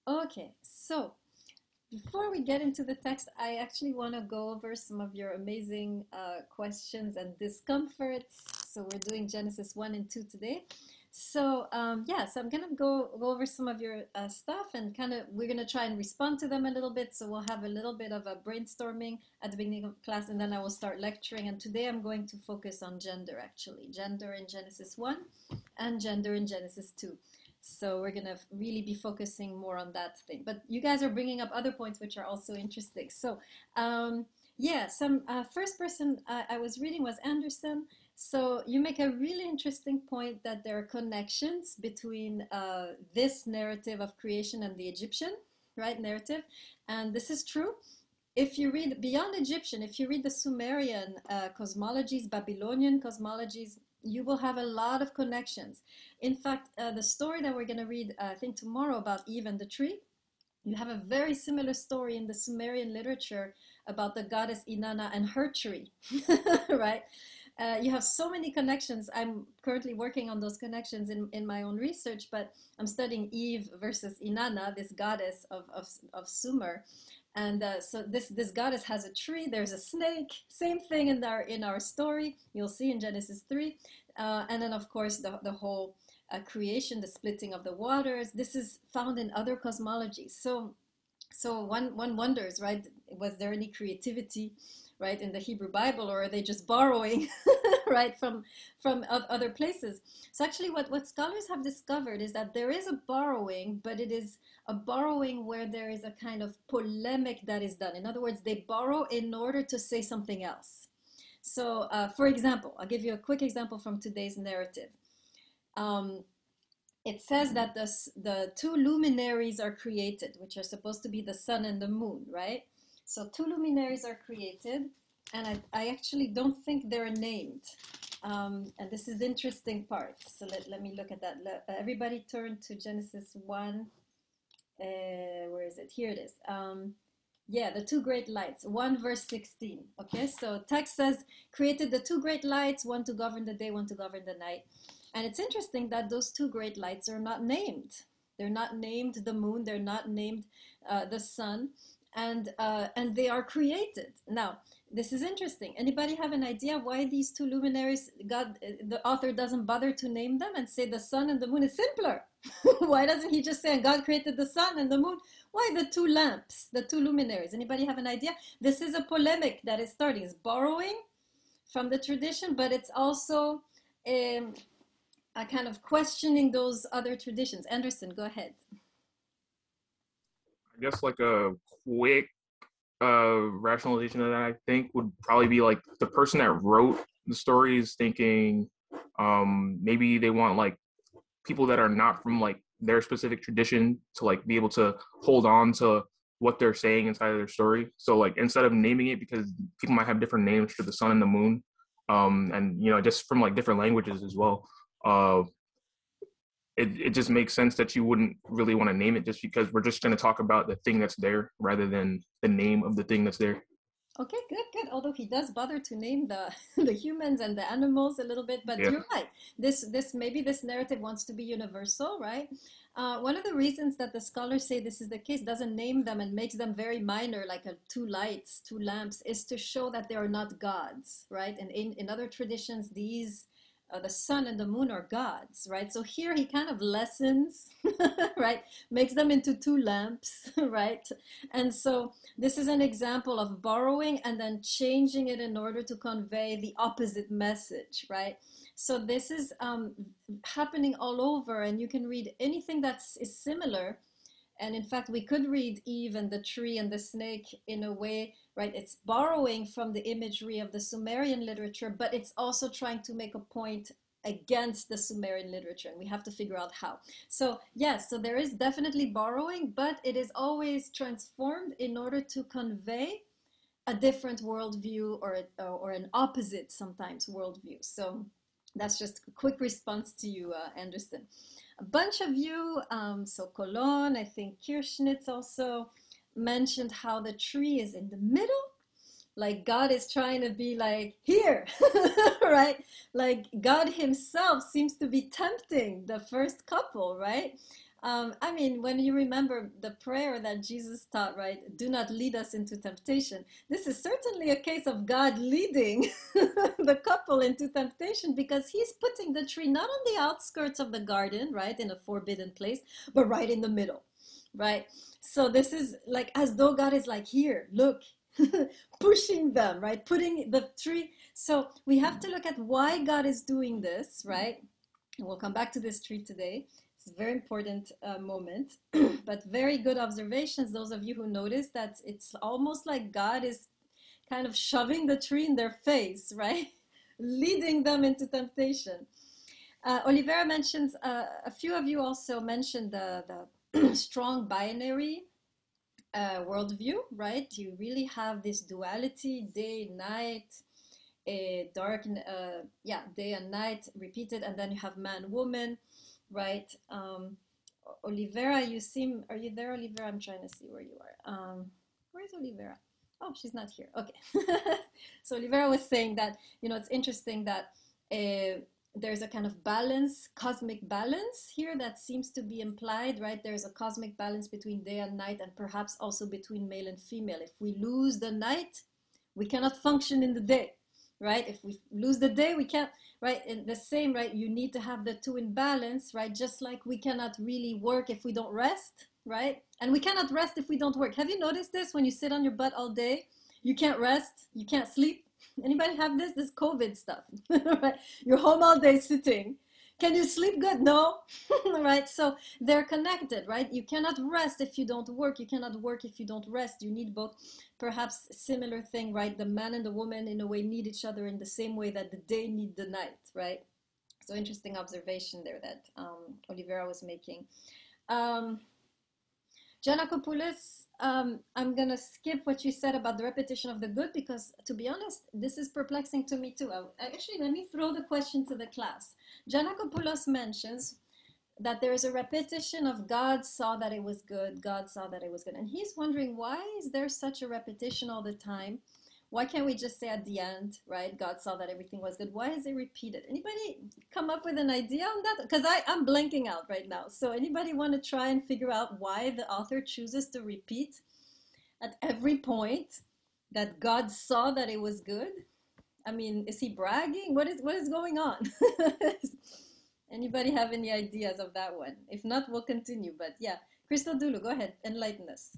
Okay, so before we get into the text, I actually want to go over some of your amazing questions and discomforts. So we're doing Genesis 1 and 2 today. So yeah, so I'm gonna go over some of your stuff and kind of we're gonna try and respond to them a little bit. So we'll have a little bit of a brainstorming at the beginning of class, and then I will start lecturing. And today I'm going to focus on gender, actually, gender in Genesis 1 and gender in Genesis 2. So we're gonna really be focusing more on that thing. But you guys are bringing up other points which are also interesting. So yeah, some first person I was reading was Anderson. So you make a really interesting point that there are connections between this narrative of creation and the Egyptian, right, narrative. And this is true. If you read beyond Egyptian, if you read the Sumerian cosmologies, Babylonian cosmologies, you will have a lot of connections. In fact, the story that we're going to read, I think tomorrow, about Eve and the tree, you have a very similar story in the Sumerian literature about the goddess Inanna and her tree, right? You have so many connections. I'm currently working on those connections in my own research, but I'm studying Eve versus Inanna, this goddess of Sumer. And so this goddess has a tree. There's a snake. Same thing in our story. You'll see in Genesis 3, and then of course the whole creation, the splitting of the waters. This is found in other cosmologies. So one wonders, right? Was there any creativity, right, in the Hebrew Bible, or are they just borrowing, right, from other places? So actually, what scholars have discovered is that there is a borrowing, but it is a borrowing where there is a kind of polemic that is done. In other words, they borrow in order to say something else. So, for example, I'll give you a quick example from today's narrative. It says that the two luminaries are created, which are supposed to be the sun and the moon, right? So two luminaries are created, and I actually don't think they're named. And this is the interesting part. So let me look at that. Everybody turn to Genesis 1. Where is it? Here it is. Yeah, the two great lights, 1 verse 16. Okay, so text says, created the two great lights, one to govern the day, one to govern the night. And it's interesting that those two great lights are not named. They're not named the moon, they're not named the sun, and they are created. Now, this is interesting. Anybody have an idea why these two luminaries, the author doesn't bother to name them and say the sun and the moon? Is simpler. Why doesn't he just say God created the sun and the moon? Why the two lamps, the two luminaries? Anybody have an idea? This is a polemic that is starting. It's borrowing from the tradition, but it's also a kind of questioning those other traditions. Anderson, go ahead. I guess like a quick rationalization of that, I think, would probably be like the person that wrote the story is thinking maybe they want like people that are not from like their specific tradition to like be able to hold on to what they're saying inside of their story. So like instead of naming it, because people might have different names for the sun and the moon, and you know, just from like different languages as well, it just makes sense that you wouldn't really want to name it, just because we're just going to talk about the thing that's there rather than the name of the thing that's there. Okay, good. Although he does bother to name the the humans and the animals a little bit, but Yeah. you're right. This maybe this narrative wants to be universal, right? One of the reasons that the scholars say this is the case, doesn't name them and makes them very minor, like two lights, two lamps, is to show that they are not gods, right? And in other traditions, these the sun and the moon are gods, right? So here he kind of lessens, right? Makes them into two lamps, right? And so this is an example of borrowing and then changing it in order to convey the opposite message, right? So this is happening all over, and you can read anything that is similar. And in fact, we could read Eve and the tree and the snake in a way, right? It's borrowing from the imagery of the Sumerian literature, but it's also trying to make a point against the Sumerian literature, and we have to figure out how. So yes, so there is definitely borrowing, but it is always transformed in order to convey a different worldview, or an opposite sometimes worldview. So that's just a quick response to you, Anderson. A bunch of you, so Cologne, I think Kirschnitz also mentioned how the tree is in the middle, like God is trying to be like, here, right? Like God himself seems to be tempting the first couple, right? I mean, when you remember the prayer that Jesus taught, right? Do not lead us into temptation. This is certainly a case of God leading the couple into temptation because he's putting the tree not on the outskirts of the garden, right? In a forbidden place, but right in the middle, right? So this is like as though God is like, here, look, pushing them, right? Putting the tree. So we have to look at why God is doing this, right? And we'll come back to this tree today. It's a very important moment, but very good observations. Those of you who notice that it's almost like God is kind of shoving the tree in their face, right? Leading them into temptation. Olivera mentions, a few of you also mentioned the strong binary worldview, right? You really have this duality, day, night, dark, yeah, day and night repeated, and then you have man, woman, right? Olivera, you seem, are you there, Olivera? I'm trying to see where you are. Where's Olivera? Oh, she's not here. Okay. So Olivera was saying that, it's interesting that there's a kind of balance, cosmic balance here that seems to be implied, right? There's a cosmic balance between day and night and perhaps also between male and female. If we lose the night, we cannot function in the day, right? If we lose the day, we can't, right? And the same, right? You need to have the two in balance, right? Just like we cannot really work if we don't rest, right? And we cannot rest if we don't work. Have you noticed this? When you sit on your butt all day, you can't rest, you can't sleep. Anybody have this COVID stuff? Right? You're home all day sitting. Can you sleep good? No. Right? So they're connected, right? You cannot rest if you don't work. You cannot work if you don't rest. You need both. Perhaps similar thing, right? The man and the woman in a way need each other in the same way that the day need the night, right? So interesting observation there that Olivera was making. Um, Janakopoulos, I'm going to skip what you said about the repetition of the good because, to be honest, this is perplexing to me too. Actually, let me throw the question to the class. Janakopoulos mentions that there is a repetition of God saw that it was good, God saw that it was good. And he's wondering, why is there such a repetition all the time? Why can't we just say at the end, right? God saw that everything was good. Why is it repeated? Anybody come up with an idea on that? Because I'm blanking out right now. So anybody want to try and figure out why the author chooses to repeat at every point that God saw that it was good? I mean, is he bragging? What is going on? Anybody have any ideas of that one? If not, we'll continue. But yeah, Crystal Dulu, go ahead, enlighten us.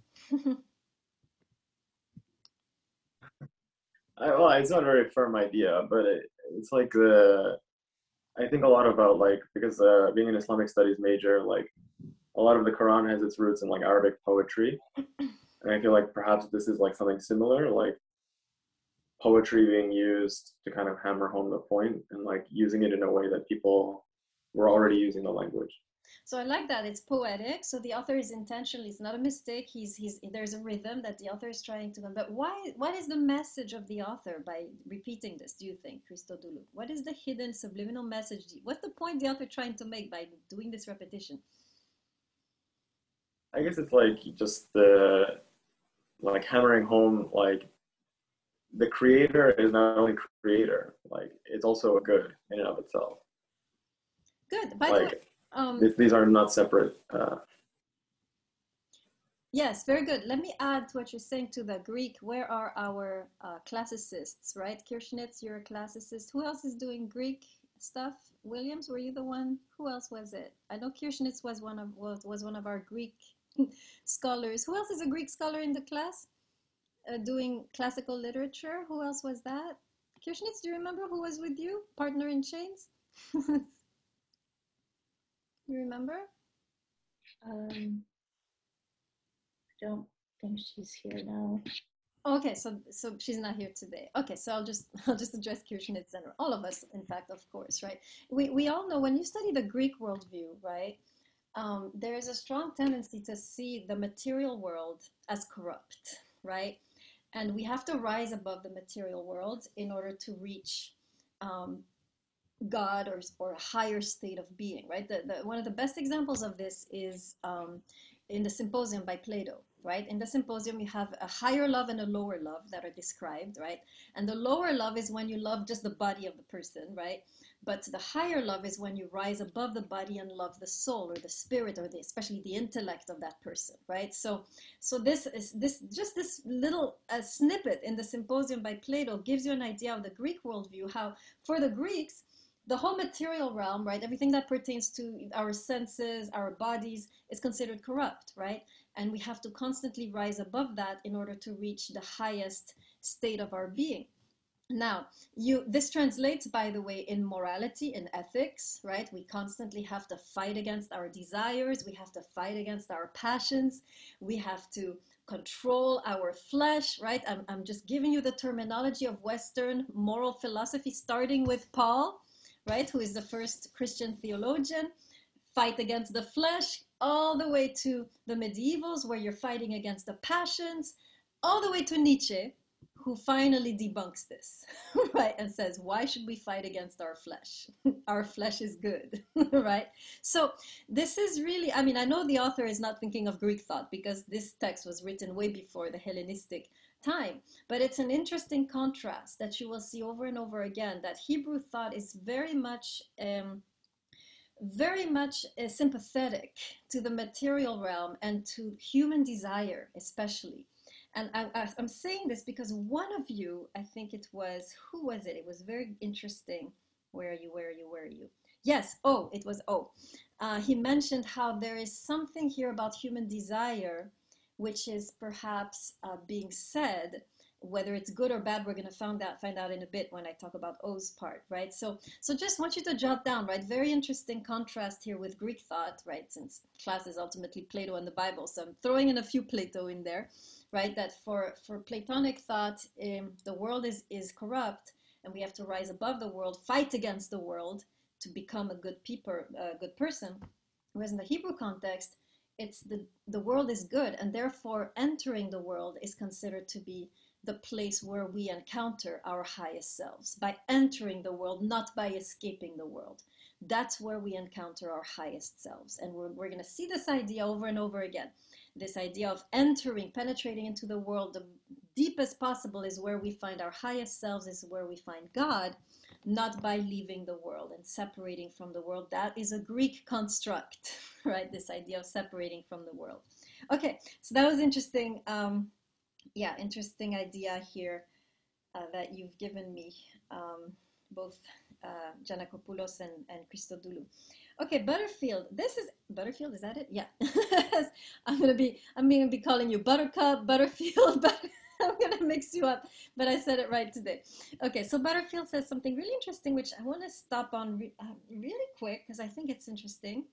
Well, it's not a very firm idea, but it's like I think a lot about like because being an Islamic studies major, like a lot of the Quran has its roots in like Arabic poetry, and I feel like perhaps this is like something similar, like poetry being used to kind of hammer home the point and like using it in a way that people were already using the language. So I like that it's poetic. So the author is intentional. It's not a mistake. There's a rhythm that the author is trying to. But why? What is the message of the author by repeating this? Do you think, Christo Dulu? What is the hidden subliminal message? What's the point the author trying to make by doing this repetition? I guess it's like just the like hammering home like the creator is not only creator, like it's also good in and of itself. Good. By like, the way, these are not separate. yes, very good. Let me add to what you're saying to the Greek. Where are our classicists, right? Kirschnitz, you're a classicist. Who else is doing Greek stuff? Williams, were you the one? Who else was it? I know Kirschnitz was one of our Greek scholars. Who else is a Greek scholar in the class doing classical literature? Who else was that? Kirschnitz, do you remember who was with you? Partner in Chains? You remember? Don't think she's here now. Okay, so she's not here today. Okay, so I'll just address Kirschnitz and all of us, in fact, of course, right? We all know when you study the Greek worldview, right? There is a strong tendency to see the material world as corrupt, right? And we have to rise above the material world in order to reach God or a higher state of being, right? One of the best examples of this is in the Symposium by Plato, right? In the Symposium, you have a higher love and a lower love that are described, right? And the lower love is when you love just the body of the person, right? But the higher love is when you rise above the body and love the soul or the spirit or especially the intellect of that person, right? So this is this little snippet in the Symposium by Plato gives you an idea of the Greek worldview, how for the Greeks, the whole material realm, right, everything that pertains to our senses, our bodies, is considered corrupt, right? And we have to constantly rise above that in order to reach the highest state of our being. Now, this translates, by the way, in morality, in ethics, right? We constantly have to fight against our desires. We have to fight against our passions. We have to control our flesh, right? I'm just giving you the terminology of Western moral philosophy, starting with Paul, right? Who is the first Christian theologian. Fight against the flesh, all the way to the medievals, where you're fighting against the passions, all the way to Nietzsche, who finally debunks this, right? And says, why should we fight against our flesh? Our flesh is good, right? So this is really, I mean, I know the author is not thinking of Greek thought because this text was written way before the Hellenistic time, but it's an interesting contrast that you will see over and over again, that Hebrew thought is very much sympathetic to the material realm and to human desire, especially. And I'm saying this because one of you, I think it was, who was it? It was very interesting. Where are you? Yes, it was O. He mentioned how there is something here about human desire, which is perhaps being said. Whether it's good or bad, we're going to find out in a bit when I talk about O's part, right? So just want you to jot down, right? Very interesting contrast here with Greek thought, right? Since class is ultimately Plato and the Bible, so I'm throwing in a few Plato in there, right? That for Platonic thought, the world is corrupt, and we have to rise above the world, fight against the world to become a good person. Whereas in the Hebrew context, it's the world is good, and therefore entering the world is considered to be the place where we encounter our highest selves, by entering the world, not by escaping the world. That's where we encounter our highest selves. And we're going to see this idea over and over again. This idea of penetrating into the world, the deepest possible, is where we find our highest selves, is where we find God, not by leaving the world and separating from the world. That is a Greek construct, right? This idea of separating from the world. Okay, so that was interesting. Interesting idea here that you've given me, both Giannakopoulos and Christodoulou. Okay, Butterfield. Butterfield, is that it? Yeah. I'm gonna be calling you Buttercup, Butterfield, but I'm gonna mix you up, but I said it right today. Okay, so Butterfield says something really interesting, which I want to stop on really quick because I think it's interesting.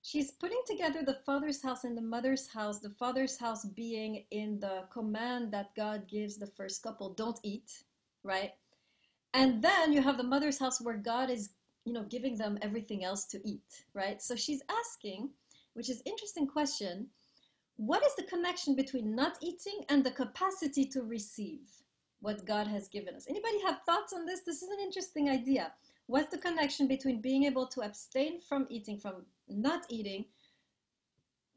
She's putting together the father's house and the mother's house, the father's house being in the command that God gives the first couple, don't eat, right? And then you have the mother's house where God is, giving them everything else to eat, right? So she's asking, which is an interesting question, what is the connection between not eating and the capacity to receive what God has given us? Anybody have thoughts on this? This is an interesting idea. What's the connection between being able to abstain from eating, from not eating,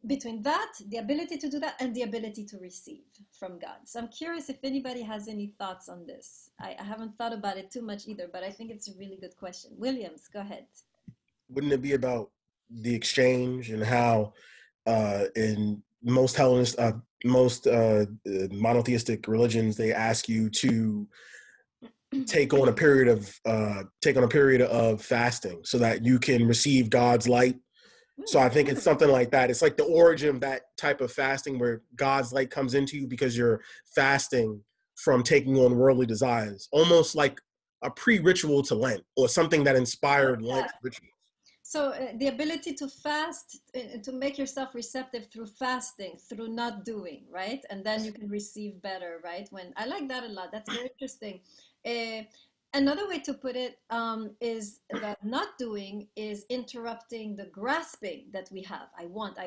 between that, the ability to do that, and the ability to receive from God? So I'm curious if anybody has any thoughts on this. I haven't thought about it too much either, but I think it's a really good question. Williams, go ahead. Wouldn't it be about the exchange and how in most Hellenist, monotheistic religions, they ask you to take on a period of fasting so that you can receive God's light. So I think it's something like that. It's like the origin of that type of fasting where God's light comes into you because you're fasting from taking on worldly desires, almost like a pre-ritual to Lent or something that inspired Lent rituals. So the ability to fast, to make yourself receptive through fasting, through not doing, right? And then you can receive better, right? I like that a lot. That's very interesting. Another way to put it is that not doing is interrupting the grasping that we have. I want.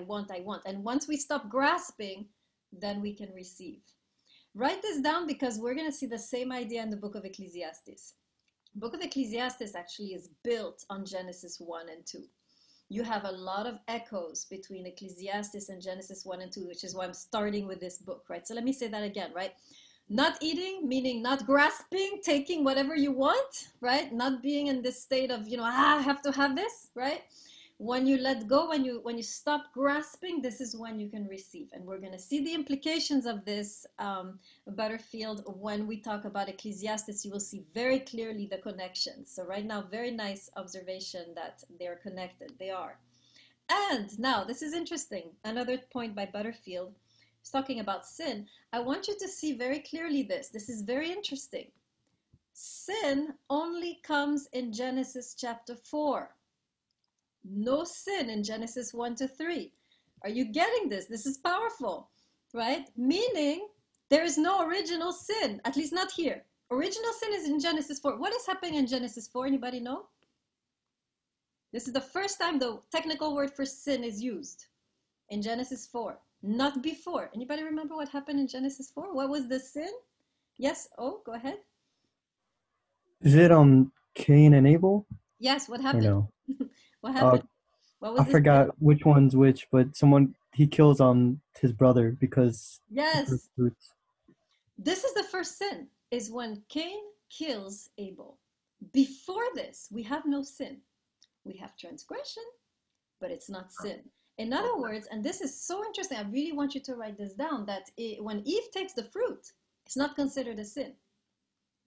And once we stop grasping, then we can receive. Write this down because we're going to see the same idea in the book of Ecclesiastes. Book of Ecclesiastes actually is built on Genesis 1 and 2. You have a lot of echoes between Ecclesiastes and Genesis 1 and 2, which is why I'm starting with this book, right? So let me say that again, right? Not eating, meaning not grasping, taking whatever you want, right? Not being in this state of, I have to have this, right? When you let go, when you stop grasping, this is when you can receive. And we're going to see the implications of this, Butterfield, when we talk about Ecclesiastes. You will see very clearly the connections. So right now, very nice observation that they're connected. They are. And now, this is interesting. Another point by Butterfield is talking about sin. I want you to see very clearly this. This is very interesting. Sin only comes in Genesis chapter 4. No sin in Genesis 1 to 3. Are you getting this? This is powerful, right? Meaning there is no original sin, at least not here. Original sin is in Genesis 4. What is happening in Genesis 4? Anybody know? This is the first time the technical word for sin is used in Genesis 4, not before. Anybody remember what happened in Genesis 4? What was the sin? Yes. Oh, go ahead. Is it Cain and Abel? Yes. What Or happened? no? What happened? What was I the sin? forgot which one's which, but he kills his brother because of Yes. the fruits. This is the first sin, is when Cain kills Abel. Before this, we have no sin. We have transgression, but it's not sin. In other words, and this is so interesting, I really want you to write this down, that when Eve takes the fruit, it's not considered a sin.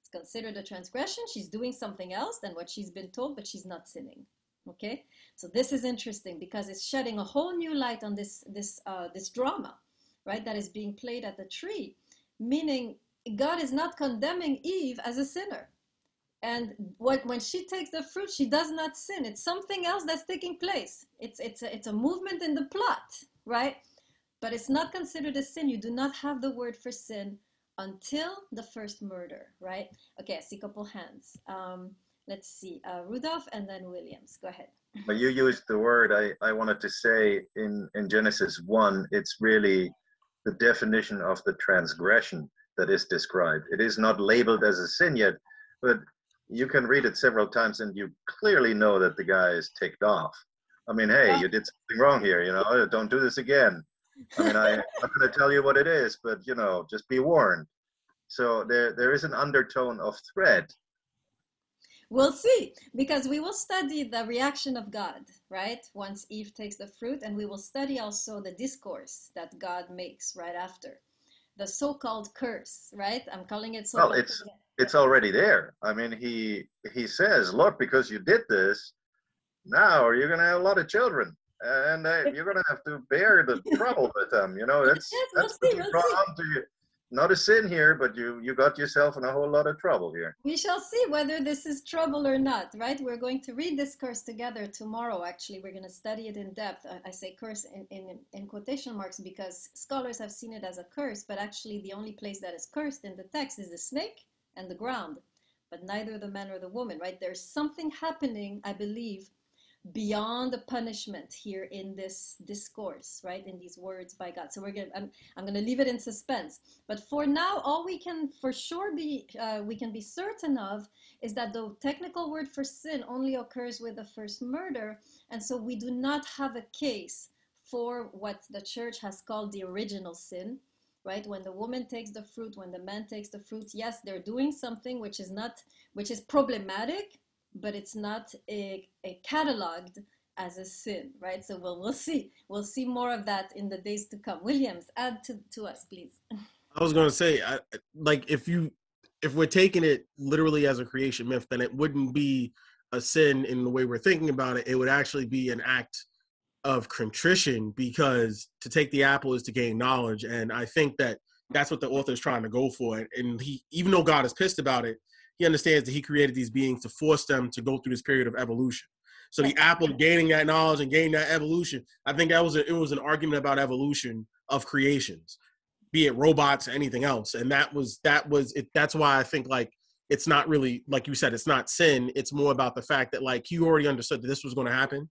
It's considered a transgression. She's doing something else than what she's been told, but she's not sinning. Okay, so this is interesting because it's shedding a whole new light on this drama, right, that is being played at the tree, meaning God is not condemning Eve as a sinner. And when she takes the fruit, she does not sin. It's something else that's taking place. It's a movement in the plot, right? But it's not considered a sin. You do not have the word for sin until the first murder, right? Okay, I see a couple hands. Let's see, Rudolph and then Williams. Go ahead. But you used the word I wanted to say in Genesis 1, it's really the definition of the transgression that is described. It is not labeled as a sin yet, but you can read it several times and you clearly know that the guy is ticked off. I mean, hey, you did something wrong here, don't do this again. I mean, I'm not going to tell you what it is, but, just be warned. So there is an undertone of threat. We'll see, because we will study the reaction of God, right? Once Eve takes the fruit, and we will study also the discourse that God makes right after. The so-called curse, right? I'm calling it so. Well, it's already there. I mean, he says, look, because you did this, now you're going to have a lot of children. And you're going to have to bear the trouble with them. That's what you draw on to you. Not a sin here, but you got yourself in a whole lot of trouble here. We shall see whether this is trouble or not, right? We're going to read this curse together tomorrow. Actually, we're going to study it in depth. I say curse in quotation marks because scholars have seen it as a curse, but actually the only place that is cursed in the text is the snake and the ground, but neither the man or the woman, right? There's something happening, I believe, beyond the punishment here in this discourse, right, in these words by God. So I'm going to leave it in suspense, but for now, all we can for sure be certain of is that the technical word for sin only occurs with the first murder, and so we do not have a case for what the church has called the original sin, right? When the woman takes the fruit, when the man takes the fruit, yes, they're doing something which is problematic, but it's not a cataloged as a sin, right? So we'll see. We'll see more of that in the days to come. Williams, add to us, please. I was going to say, if we're taking it literally as a creation myth, then it wouldn't be a sin in the way we're thinking about it. It would actually be an act of contrition, because to take the apple is to gain knowledge. And I think that that's what the author is trying to go for. And even though God is pissed about it, he understands that he created these beings to force them to go through this period of evolution. So the apple gaining that knowledge and gaining that evolution, I think it was an argument about evolution of creations, be it robots or anything else. And that's why I think it's not really, like you said, it's not sin. It's more about the fact that you already understood that this was going to happen,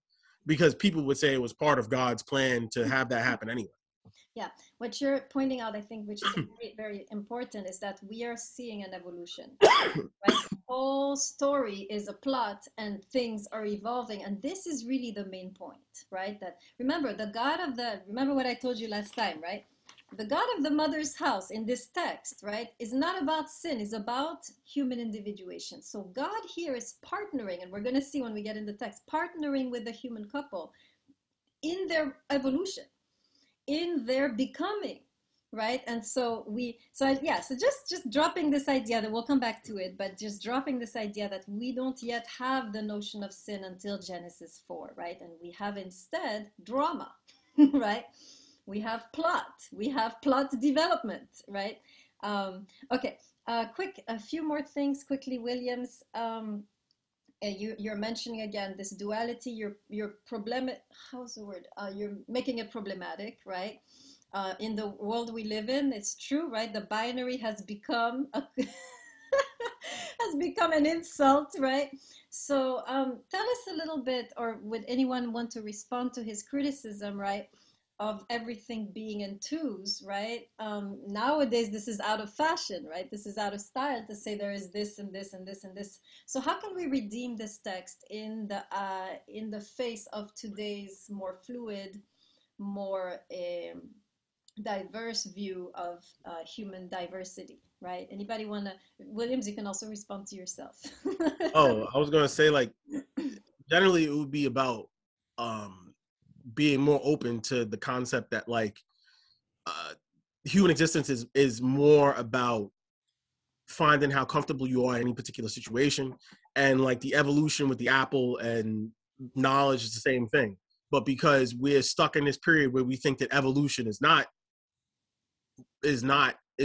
because people would say it was part of God's plan to have that happen anyway. Yeah, what you're pointing out, I think, which is very, very important, is that we are seeing an evolution. Right? The whole story is a plot and things are evolving. And this is really the main point, right? That remember what I told you last time, right? the God of the mother's house in this text, right, is not about sin, is about human individuation. So God here is partnering, and we're going to see when we get in the text, partnering with the human couple in their evolution, in their becoming, right? And so so just dropping this idea that we'll come back to it, but just dropping this idea that we don't yet have the notion of sin until Genesis 4, right? And we have instead drama, right? We have plot development, right? Okay, a few more things quickly, Williams. You're mentioning again this duality. You're problem. How's the word? You're making it problematic, right? In the world we live in, it's true, right? The binary has become has become an insult, right? So tell us a little bit, or would anyone want to respond to his criticism, right? Of everything being in twos, right? Nowadays, this is out of fashion, right? This is out of style to say there is this and this and this and this. So how can we redeem this text in the face of today's more fluid, more diverse view of human diversity, right? Anybody want to, Williams, you can also respond to yourself. Oh, I was going to say, like, generally it would be about being more open to the concept that, like, human existence is more about finding how comfortable you are in any particular situation, and like the evolution with the apple and knowledge is the same thing. But because we're stuck in this period where we think that evolution is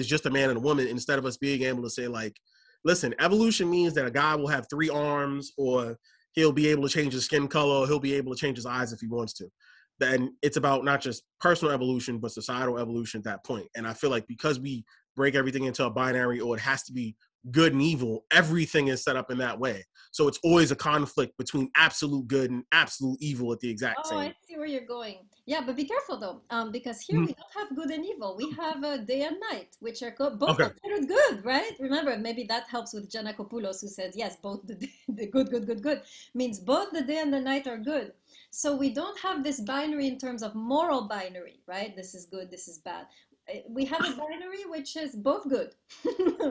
just a man and a woman, instead of us being able to say, like, listen, evolution means that a guy will have 3 arms, or he'll be able to change his skin color, or he'll be able to change his eyes if he wants to. Then it's about not just personal evolution, but societal evolution at that point. And I feel like because we break everything into a binary, or it has to be good and evil, everything is set up in that way. So it's always a conflict between absolute good and absolute evil at the exact Oh, same. I see where you're going. Yeah, but be careful though, because here Mhm. we don't have good and evil. We have day and night, which are both Okay. considered good, right? Remember, maybe that helps with Giannakopoulos, who says, yes, both the good means both the day and the night are good. So we don't have this binary in terms of moral binary, right? This is good, this is bad. We have a binary which is both good,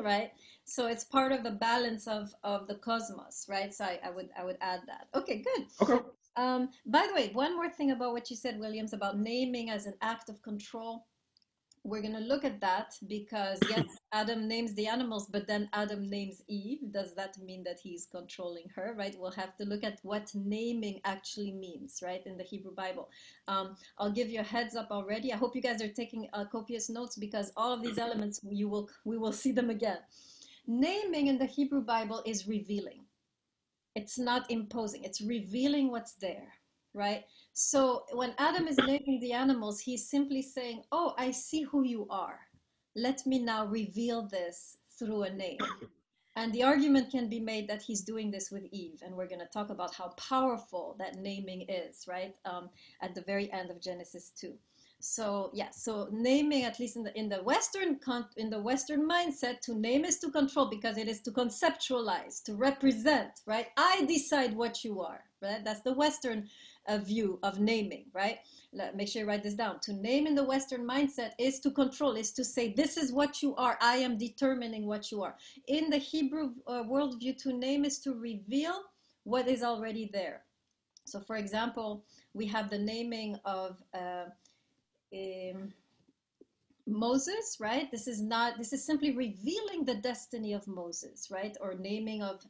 right? So it's part of the balance of the cosmos, right? So I would add that. Okay, good. Okay. By the way, one more thing about what you said, Williams, about naming as an act of control. We're going to look at that because, yes, Adam names the animals, but then Adam names Eve. Does that mean that he's controlling her, right? We'll have to look at what naming actually means, right, in the Hebrew Bible. I'll give you a heads up already. I hope you guys are taking copious notes because all of these elements, we will see them again. Naming in the Hebrew Bible is revealing. It's not imposing, it's revealing what's there, right? So when Adam is naming the animals, he's simply saying, oh, I see who you are. Let me now reveal this through a name. And the argument can be made that he's doing this with Eve. And we're going to talk about how powerful that naming is, right? At the very end of Genesis 2. So yeah, so naming, at least in the Western mindset, to name is to control because it is to conceptualize, to represent, right? I decide what you are, right? That's the Western view of naming, right? Make sure you write this down. To name in the Western mindset is to control, is to say, this is what you are. I am determining what you are. In the Hebrew worldview, to name is to reveal what is already there. So for example, we have the naming of Moses, right? This is simply revealing the destiny of Moses, right? Or naming of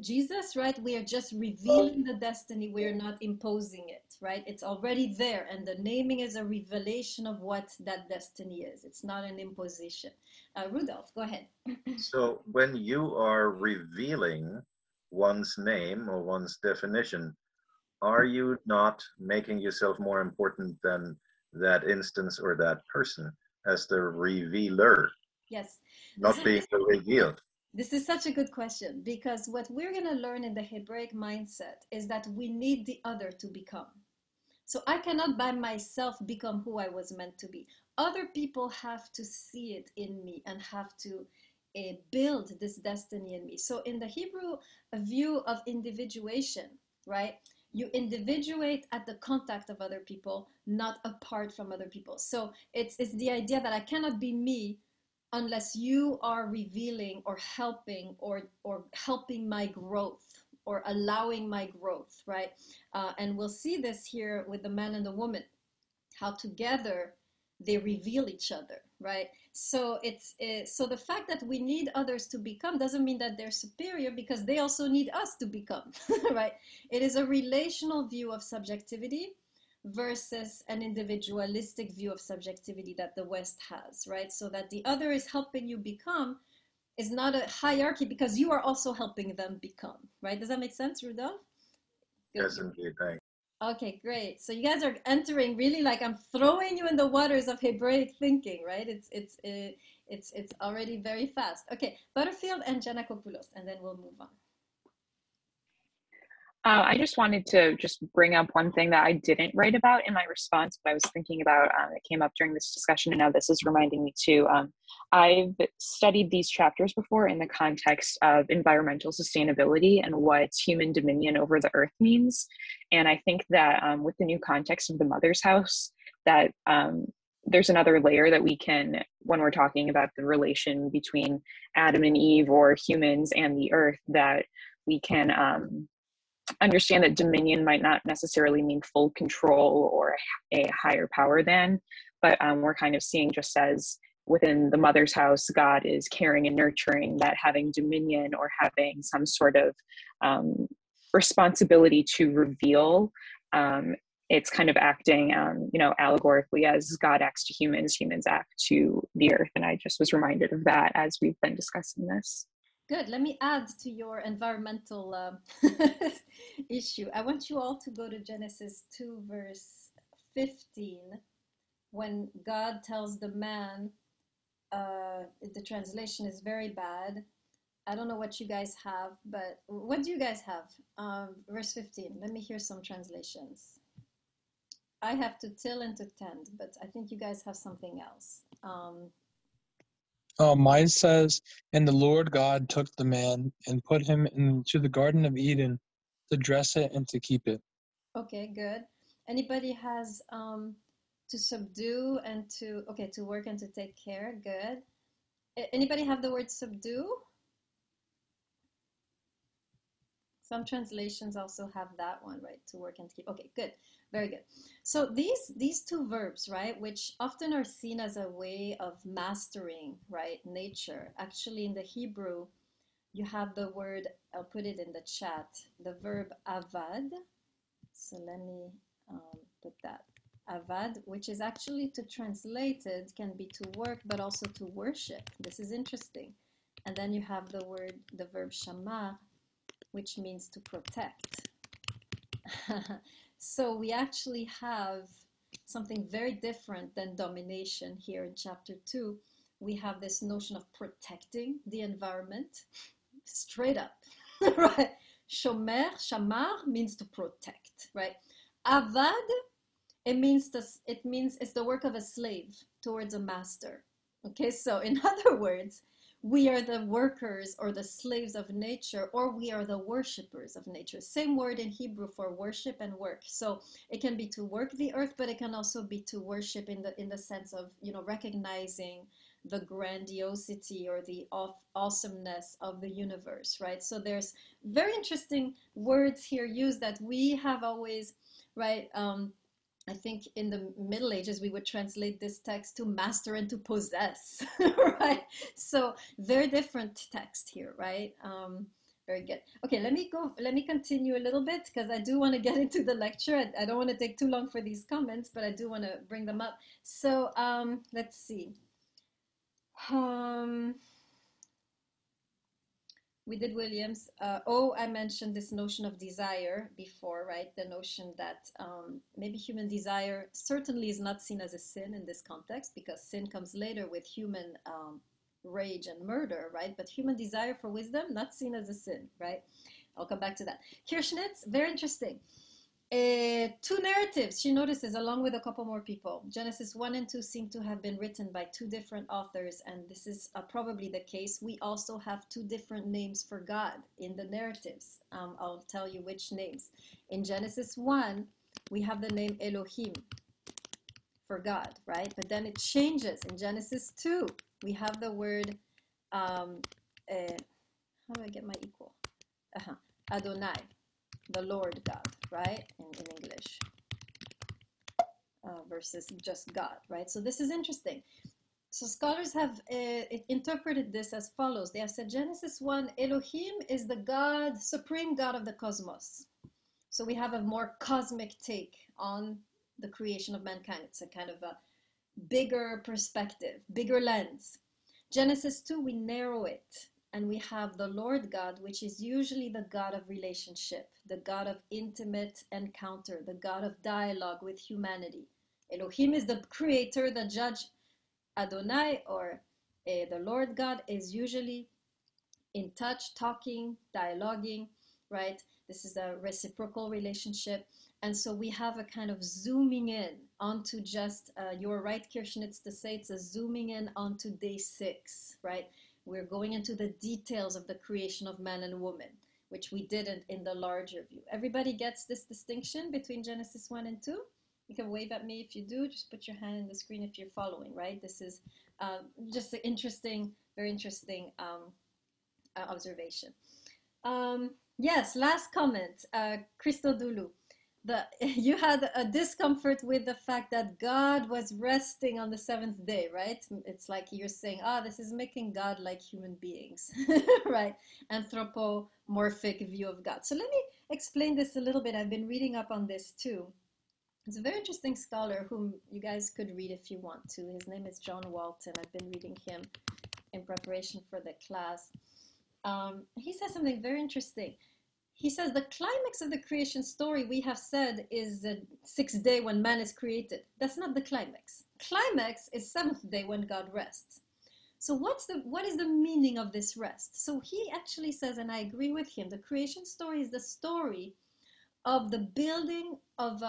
Jesus, right? We are just revealing the destiny. We are not imposing it, right? It's already there. And the naming is a revelation of what that destiny is. It's not an imposition. Rudolph, go ahead. So when you are revealing one's name or one's definition, are you not making yourself more important than that instance or that person as the revealer? Yes. Not being the revealed. This is such a good question because what we're going to learn in the Hebraic mindset is that we need the other to become. So I cannot by myself become who I was meant to be. Other people have to see it in me and have to build this destiny in me. So in the Hebrew view of individuation, right? You individuate at the contact of other people, not apart from other people. So it's the idea that I cannot be me unless you are revealing or helping my growth or allowing my growth, right? And we'll see this here with the man and the woman, how together they reveal each other, right? So so the fact that we need others to become doesn't mean that they're superior, because they also need us to become, right? It is a relational view of subjectivity versus an individualistic view of subjectivity that the West has, right? So that the other is helping you become is not a hierarchy, because you are also helping them become, right? Does that make sense, Rudolph? Good. Yes, indeed. Thanks. Okay, great. So you guys are entering really, like, I'm throwing you in the waters of Hebraic thinking, right? It's already very fast. Okay, Butterfield and Giannakopoulos, and then we'll move on. I just wanted to just bring up one thing that I didn't write about in my response, but I was thinking about, it came up during this discussion, and now this is reminding me too. I've studied these chapters before in the context of environmental sustainability and what human dominion over the earth means. And I think that with the new context of the mother's house, that there's another layer that we can, when we're talking about the relation between Adam and Eve or humans and the earth, that we can understand that dominion might not necessarily mean full control or a higher power than, but we're kind of seeing, just as within the mother's house, God is caring and nurturing, that having dominion or having some sort of responsibility to reveal, it's kind of acting, allegorically as God acts to humans, humans act to the earth. And I just was reminded of that as we've been discussing this. Good. Let me add to your environmental issue. I want you all to go to Genesis 2, verse 15, when God tells the man, the translation is very bad. I don't know what you guys have, but what do you guys have? Verse 15. Let me hear some translations. I have to till and to tend, but I think you guys have something else. Mine says, "And the Lord God took the man and put him into the Garden of Eden to dress it and to keep it." Okay, good. Anybody has to subdue and to work and to take care? Good. Anybody have the word subdue? Some translations also have that one, right? To work and keep. Okay, good. Very good. So these two verbs, right, which often are seen as a way of mastering, right, nature. Actually, in the Hebrew, you have the word, I'll put it in the chat, the verb avad. So let me put that. Avad, which is actually, to translate it, can be to work, but also to worship. This is interesting. And then you have the verb shamar, which means to protect. So we actually have something very different than domination here in chapter 2. We have this notion of protecting the environment, straight up, right? Shomer, shamar means to protect, right? Avad, it means it's the work of a slave towards a master. Okay, so in other words, we are the workers or the slaves of nature, or we are the worshipers of nature. Same word in Hebrew for worship and work. So it can be to work the earth, but it can also be to worship in the sense of, recognizing the grandiosity or the awesomeness of the universe, right? So there's very interesting words here used that we have always, right? I think in the Middle Ages, we would translate this text to master and to possess, right? So very different text here, right? Very good. Okay, let me continue a little bit, because I do want to get into the lecture. I don't want to take too long for these comments, but I do want to bring them up. So let's see. We did Williams. I mentioned this notion of desire before, right? The notion that maybe human desire certainly is not seen as a sin in this context, because sin comes later with human rage and murder, right? But human desire for wisdom, not seen as a sin, right? I'll come back to that. Kirschnitz, very interesting. Two narratives, she notices, along with a couple more people. Genesis 1 and 2 seem to have been written by two different authors, and this is probably the case. We also have two different names for God in the narratives. I'll tell you which names. In Genesis 1, we have the name Elohim for God, right? But then it changes. In Genesis 2, we have the word, how do I get my equal? Adonai, the Lord God, right? In English, versus just God, right? So this is interesting. So scholars have interpreted this as follows. They have said Genesis 1, Elohim is the God, supreme God of the cosmos. So we have a more cosmic take on the creation of mankind. It's a kind of a bigger perspective, bigger lens. Genesis 2, we narrow it. And we have the Lord God, which is usually the God of relationship, the God of intimate encounter, the God of dialogue with humanity. Elohim is the creator, the judge. Adonai, or the Lord God, is usually in touch, talking, dialoguing, right? This is a reciprocal relationship. And so we have a kind of zooming in onto just, you're right, Kirschnitz, to say it's a zooming in onto day 6, right? We're going into the details of the creation of man and woman, which we didn't in the larger view. Everybody gets this distinction between Genesis 1 and 2? You can wave at me if you do. Just put your hand in the screen if you're following, right? This is just an interesting, very interesting observation. Yes, last comment, Christodulu. You had a discomfort with the fact that God was resting on the 7th day, right? It's like you're saying, this is making God like human beings, right? Anthropomorphic view of God. So let me explain this a little bit. I've been reading up on this too. It's a very interesting scholar whom you guys could read if you want to. His name is John Walton. I've been reading him in preparation for the class. He says something very interesting. He says the climax of the creation story, we have said, is the 6th day when man is created. That's not the climax. Climax is 7th day when God rests. So what is the meaning of this rest? So he actually says, and I agree with him, the creation story is the story of the building of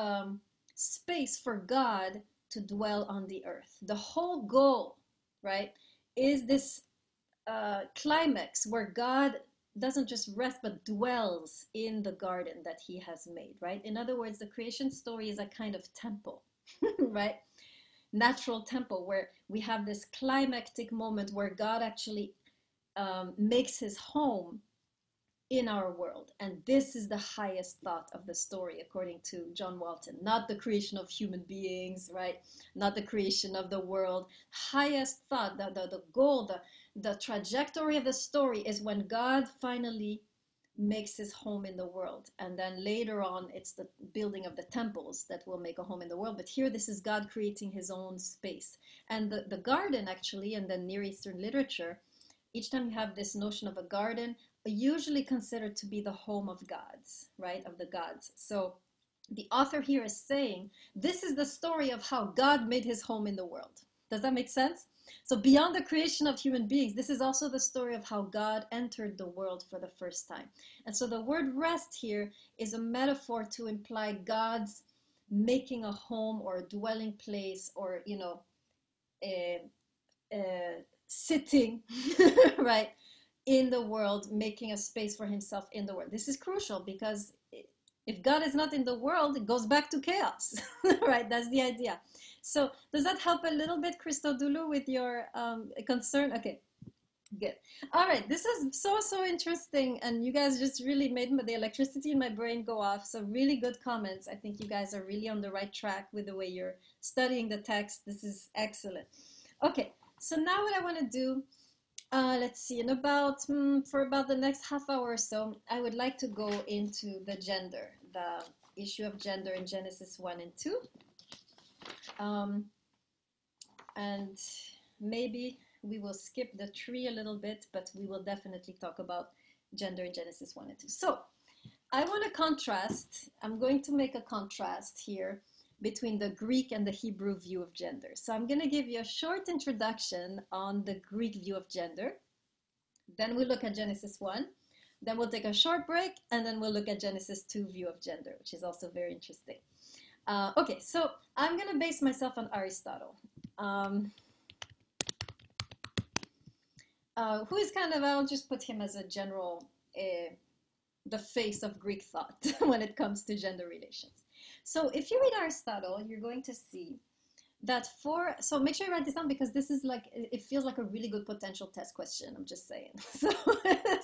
space for God to dwell on the earth. The whole goal, right, is this climax where God doesn't just rest but dwells in the garden that he has made, right? In other words, the creation story is a kind of temple, right? Natural temple where we have this climactic moment where God actually makes his home in our world. And this is the highest thought of the story, according to John Walton. Not the creation of human beings, right? Not the creation of the world. Highest thought, the goal, the trajectory of the story is when God finally makes his home in the world. And then later on, it's the building of the temples that will make a home in the world. But here, this is God creating his own space. And the garden, actually, in the Near Eastern literature, each time you have this notion of a garden, usually considered to be the home of gods, right? Of the gods. So the author here is saying, this is the story of how God made his home in the world. Does that make sense? So beyond the creation of human beings, this is also the story of how God entered the world for the first time. And so the word rest here is a metaphor to imply God's making a home or a dwelling place, or, you know, sitting, right, in the world, making a space for himself in the world. This is crucial because if God is not in the world, it goes back to chaos, right? That's the idea. So does that help a little bit, Christodulu, with your concern? Okay, good. All right, this is so interesting, and you guys just really made the electricity in my brain go off. So really good comments. I think you guys are really on the right track with the way you're studying the text. This is excellent. Okay, so now what I want to do, let's see, for about the next half hour or so, I would like to go into the issue of gender in Genesis 1 and 2. And maybe we will skip the tree a little bit, but we will definitely talk about gender in Genesis 1 and 2. So I want to contrast, I'm going to make a contrast here between the Greek and the Hebrew view of gender. So I'm going to give you a short introduction on the Greek view of gender. Then we look at Genesis 1. Then we'll take a short break, and then we'll look at Genesis 2 view of gender, which is also very interesting. Okay, so I'm going to base myself on Aristotle, who is kind of, I'll just put him as a general, the face of Greek thought when it comes to gender relations. So if you read Aristotle, you're going to see that so make sure you write this down, because this is like, it feels like a really good potential test question, I'm just saying.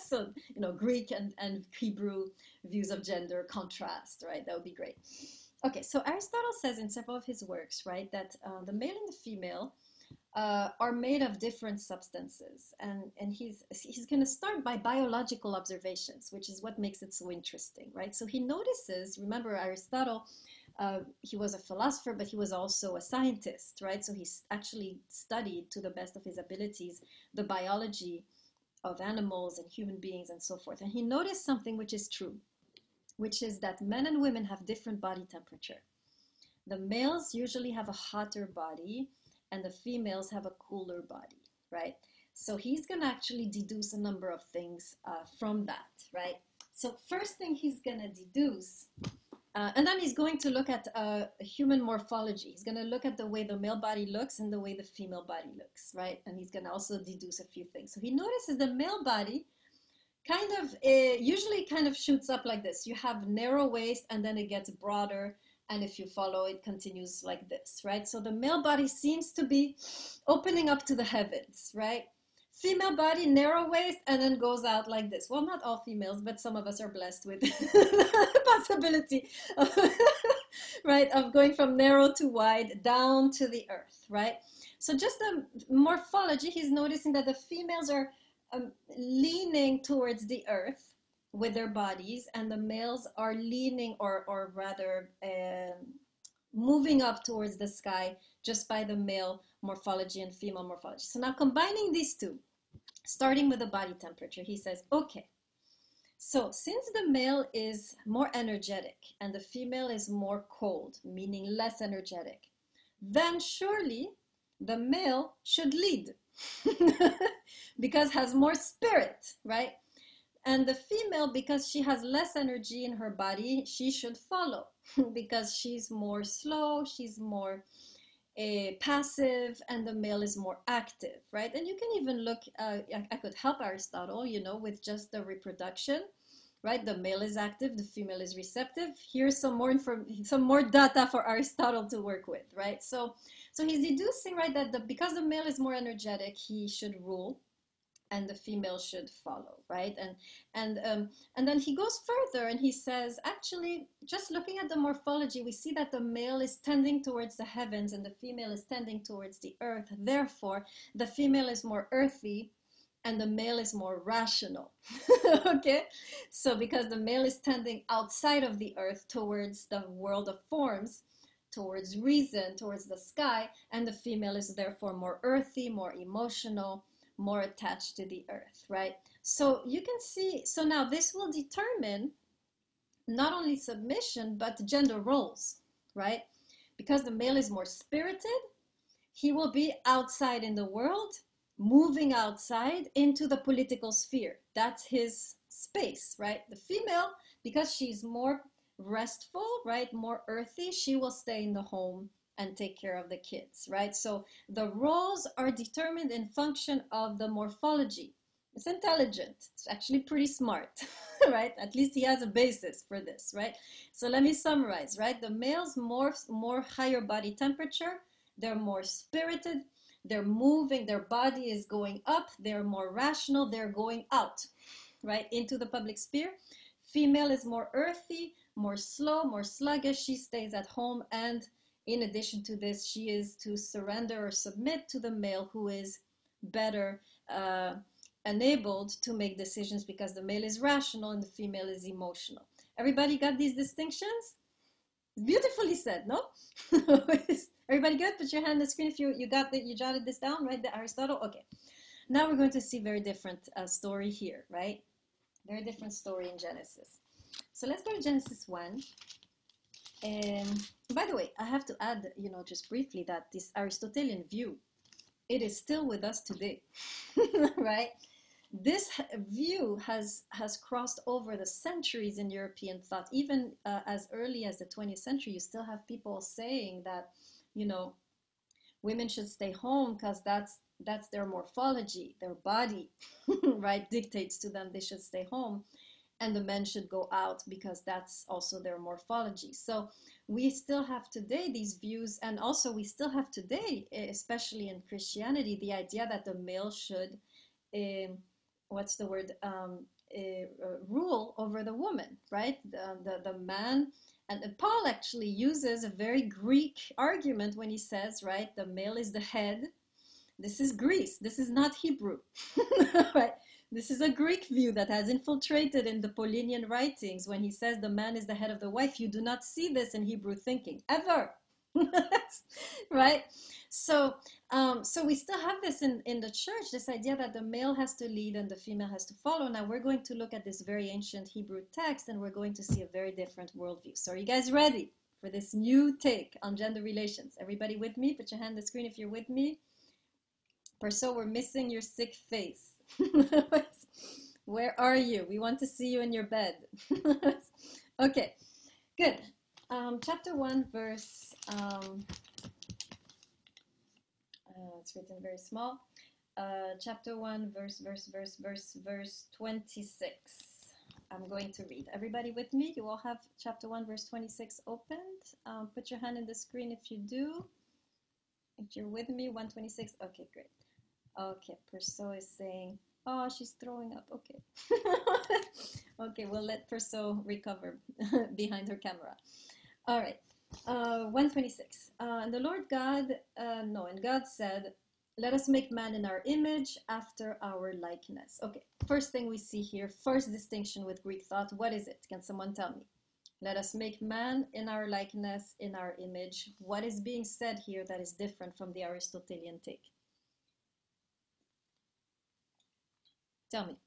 So you know, Greek and Hebrew views of gender contrast, right? That would be great. Okay, so Aristotle says in several of his works, right, that the male and the female are made of different substances, and he's going to start by biological observations, which is what makes it so interesting, right? So he notices, remember Aristotle, he was a philosopher, but he was also a scientist, right? So he actually studied, to the best of his abilities, the biology of animals and human beings and so forth. And he noticed something which is true, which is that men and women have different body temperature. The males usually have a hotter body, and the females have a cooler body, right? So he's going to actually deduce a number of things from that, right? So first thing he's going to deduce, and then he's going to look at human morphology. He's going to look at the way the male body looks and the way the female body looks, right? And he's going to also deduce a few things. So he notices the male body kind of usually kind of shoots up like this. You have narrow waist, and then it gets broader, and if you follow, it continues like this, right? So the male body seems to be opening up to the heavens, right? Female body, narrow waist, and then goes out like this. Well, not all females, but some of us are blessed with the possibility of, right, of going from narrow to wide down to the earth, right? So just the morphology, he's noticing that the females are leaning towards the earth with their bodies, and the males are leaning, or rather moving up towards the sky, just by the male morphology and female morphology. So now combining these two, starting with the body temperature, he says, okay, so since the male is more energetic and the female is more cold, meaning less energetic, then surely the male should lead because has more spirit, right? And the female, because she has less energy in her body, she should follow because she's more slow, she's more passive, and the male is more active, right? And you can even look, I could help Aristotle, you know, with just the reproduction, right? The male is active, the female is receptive. Here's some more data for Aristotle to work with, right? So he's deducing, right, that because the male is more energetic, he should rule, and the female should follow, right? And then he goes further and he says, actually, just looking at the morphology, we see that the male is tending towards the heavens and the female is tending towards the earth. Therefore, the female is more earthy and the male is more rational. Okay? So because the male is tending outside of the earth towards the world of forms, towards reason, towards the sky, and the female is therefore more earthy, more emotional, more attached to the earth, right? So you can see, so now this will determine not only submission, but gender roles, right? Because the male is more spirited, he will be outside in the world, moving outside into the political sphere. That's his space, right? The female, because she's more restful, right, more earthy, she will stay in the home and take care of the kids, right? So the roles are determined in function of the morphology. It's intelligent. It's actually pretty smart, right? At least he has a basis for this, right? So let me summarize, right? The males more higher body temperature. They're more spirited. They're moving. Their body is going up. They're more rational. They're going out, right, into the public sphere. Female is more earthy, more slow, more sluggish. She stays at home, and in addition to this, she is to surrender or submit to the male, who is better enabled to make decisions because the male is rational and the female is emotional. Everybody got these distinctions? Beautifully said, no? Everybody good? Put your hand on the screen if you got that, you jotted this down, right? The Aristotle? Okay. Now we're going to see very different story here, right? Very different story in Genesis. So let's go to Genesis 1. And by the way, I have to add, you know, just briefly, that this Aristotelian view, it is still with us today, right? this view has crossed over the centuries in European thought. Even as early as the 20th century, you still have people saying that, you know, women should stay home because that's their morphology, their body, right, dictates to them they should stay home, and the men should go out because that's also their morphology. So we still have today these views, and also we still have today, especially in Christianity, the idea that the male should what's the word, rule over the woman, right? The man, and Paul actually uses a very Greek argument when he says, right, the male is the head. This is Greece. This is not Hebrew, right? This is a Greek view that has infiltrated in the Paulinian writings. When he says the man is the head of the wife, you do not see this in Hebrew thinking ever, right? So we still have this in the church, this idea that the male has to lead and the female has to follow. Now we're going to look at this very ancient Hebrew text, and we're going to see a very different worldview. So are you guys ready for this new take on gender relations? Everybody with me? Put your hand on the screen if you're with me. Perso, we're missing your sick face. Where are you? We want to see you in your bed. Okay, good. Chapter 1, verse... it's written very small. Chapter 1, verse 26. I'm going to read. Everybody with me? You all have chapter 1, verse 26 opened. Put your hand in the screen if you do. If you're with me, 126. Okay, great. Okay, Perso is saying, oh, she's throwing up. Okay. Okay, we'll let Perso recover behind her camera. All right. 126. And the Lord God, and God said, let us make man in our image after our likeness. Okay, first thing we see here, first distinction with Greek thought. What is it? Can someone tell me? Let us make man in our likeness, in our image. What is being said here that is different from the Aristotelian take? Tell me.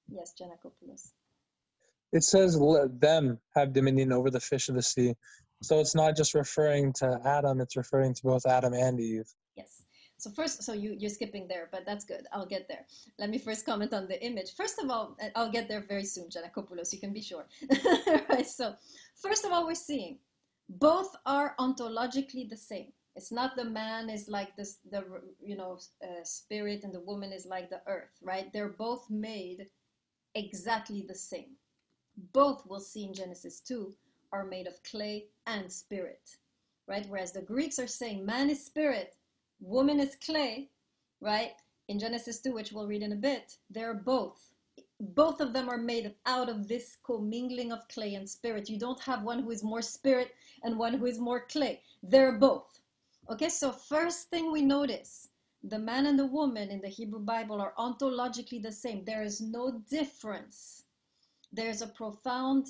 Yes, Janakopoulos. It says, let them have dominion over the fish of the sea. So it's not just referring to Adam, it's referring to both Adam and Eve. Yes. So first, so you're skipping there, but that's good. I'll get there. Let me first comment on the image. First of all, I'll get there very soon, Janakopoulos, you can be sure. Right, so first of all, we're seeing both are ontologically the same. It's not the man is like this, the spirit, and the woman is like the earth, right? They're both made exactly the same. Both, we'll see in Genesis 2, are made of clay and spirit, right? Whereas the Greeks are saying man is spirit, woman is clay, right? In Genesis 2, which we'll read in a bit, they're both. Both of them are made out of this commingling of clay and spirit. You don't have one who is more spirit and one who is more clay. They're both. Okay, so first thing we notice, the man and the woman in the Hebrew Bible are ontologically the same. There is no difference. There's a profound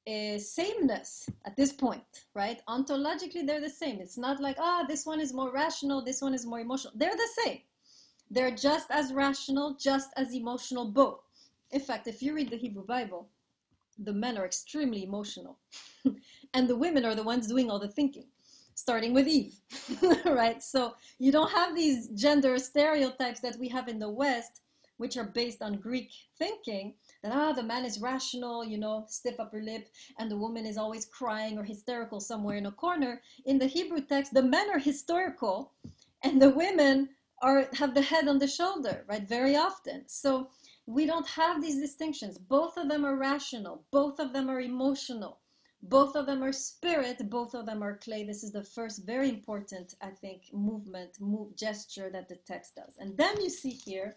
sameness at this point, right? Ontologically, they're the same. It's not like, this one is more rational, this one is more emotional. They're the same. They're just as rational, just as emotional, both. In fact, if you read the Hebrew Bible, the men are extremely emotional. And the women are the ones doing all the thinking, starting with Eve, right? So you don't have these gender stereotypes that we have in the West, which are based on Greek thinking, that the man is rational, stiff upper lip, and the woman is always crying or hysterical somewhere in a corner. In the Hebrew text, the men are hysterical, and the women have the head on the shoulder, right? Very often. So we don't have these distinctions. Both of them are rational. Both of them are emotional. Both of them are spirit. Both of them are clay. This is the first very important, I think, gesture that the text does. And then you see here,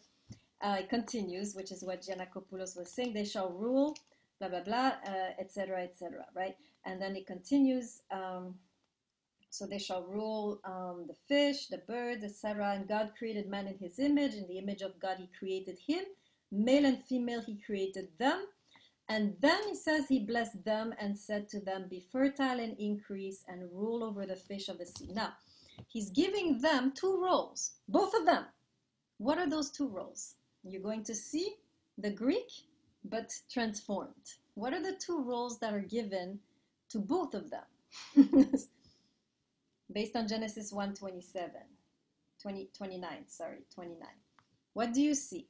it continues, which is what Giannakopoulos was saying, they shall rule, blah, blah, blah, etc., right? And then it continues, so they shall rule the fish, the birds, etc. And God created man in his image. In the image of God, he created him. Male and female, he created them. And then he says he blessed them and said to them, be fertile and increase and rule over the fish of the sea. Now, he's giving them two roles, both of them. What are those two roles? You're going to see the Greek, but transformed. What are the two roles that are given to both of them? based on Genesis 1:27, 29, sorry, 29. What do you see?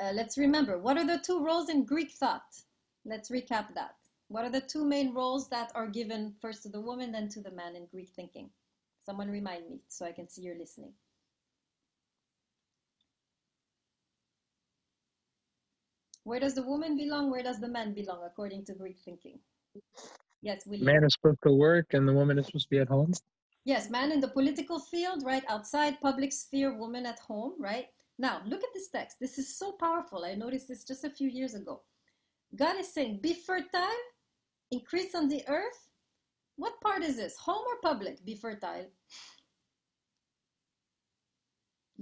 Let's remember, what are the two roles in Greek thought? Let's recap that. What are the two main roles that are given first to the woman, then to the man in Greek thinking? Someone remind me so I can see you're listening. Where does the woman belong? Where does the man belong according to Greek thinking? Yes, William. Man is supposed to work and the woman is supposed to be at home. Yes, man in the political field, right? Outside, public sphere, woman at home, right? Now, look at this text. This is so powerful. I noticed this just a few years ago. God is saying, be fertile, increase on the earth. What part is this? Home or public? Be fertile.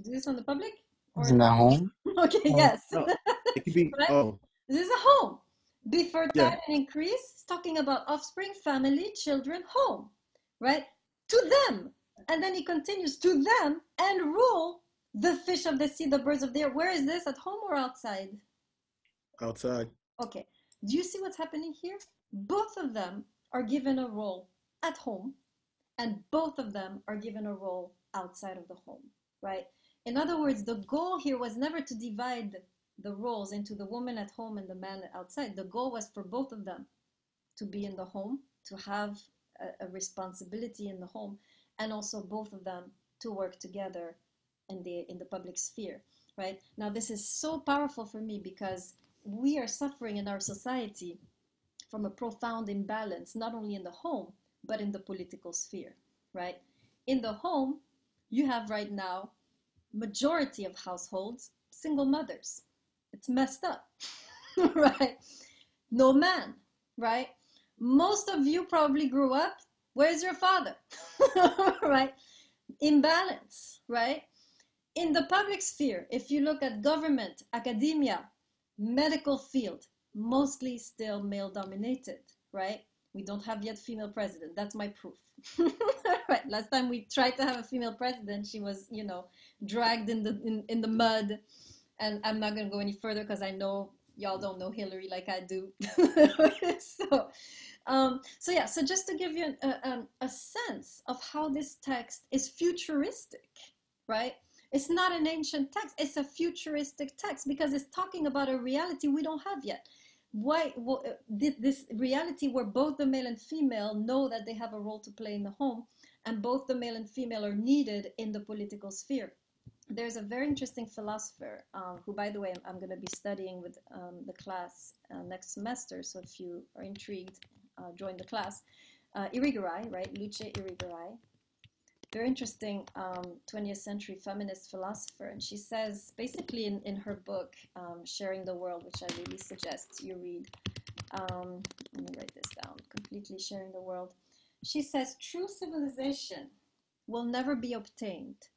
Do this on the public? Or Isn't that home? Okay, yes. No, it could be. Right? Oh, This is a home. Be fertile yeah. and increase. It's talking about offspring, family, children, home, right? To them. And then he continues, to them, and rule the fish of the sea, the birds of the air. Where is this? At home or outside? Outside. Okay. Do you see what's happening here? Both of them are given a role at home, and both of them are given a role outside of the home, right? In other words, the goal here was never to divide the roles into the woman at home and the man outside. The goal was for both of them to be in the home, to have a responsibility in the home, and also both of them to work together in the public sphere, right? Now, this is so powerful for me because we are suffering in our society from a profound imbalance, not only in the home, but in the political sphere, right? In the home, you have right now majority of households, single mothers. It's messed up, right? No man, right? Most of you probably grew up, where's your father, right? Imbalance, right? In the public sphere, if you look at government, academia, medical field, mostly still male dominated, right? We don't have yet female president. That's my proof. Right. Last time we tried to have a female president, she was, dragged in the mud. And I'm not going to go any further because I know y'all don't know Hillary like I do. So just to give you a sense of how this text is futuristic, right? It's not an ancient text. It's a futuristic text because it's talking about a reality we don't have yet. This reality where both the male and female know that they have a role to play in the home, and both the male and female are needed in the political sphere. There's a very interesting philosopher who, by the way, I'm going to be studying with the class next semester. So if you are intrigued, join the class. Irigaray, right? Luce Irigaray. Very interesting 20th century feminist philosopher. And she says, basically in her book, Sharing the World, which I really suggest you read. Let me write this down. Completely Sharing the World. She says, true civilization will never be obtained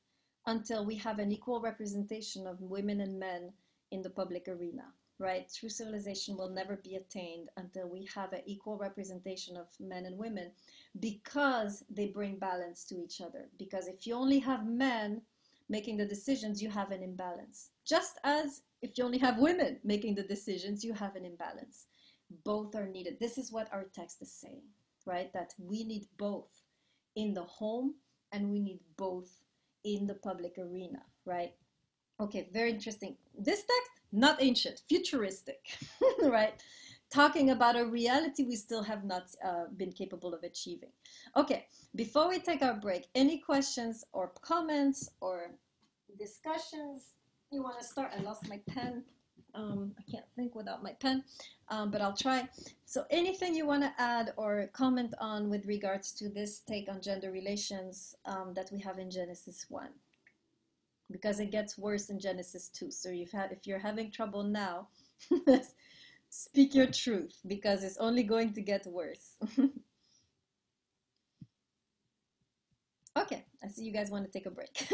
until we have an equal representation of women and men in the public arena, right? True civilization will never be attained until we have an equal representation of men and women because they bring balance to each other. Because if you only have men making the decisions, you have an imbalance. Just as if you only have women making the decisions, you have an imbalance. Both are needed. This is what our text is saying, right? That we need both in the home and we need both in the public arena, right? Okay, very interesting. This text, not ancient, futuristic, right? Talking about a reality we still have not been capable of achieving. Okay, before we take our break, any questions or comments or discussions you want to start? I lost my pen. I can't think without my pen, but I'll try. So anything you want to add or comment on with regards to this take on gender relations that we have in Genesis 1? Because it gets worse in Genesis 2. So if you're having trouble now, speak your truth because it's only going to get worse. Okay, I see you guys want to take a break.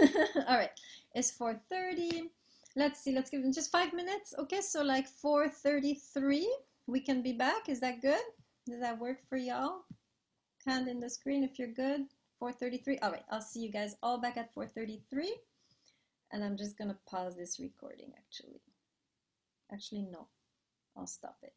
All right, it's 4:30. Let's see, let's give them just 5 minutes. Okay, so like 4:33, we can be back. Is that good? Does that work for y'all? Hand in the screen if you're good. 4:33. All right, I'll see you guys all back at 4:33. And I'm just going to pause this recording, actually. Actually, no. I'll stop it.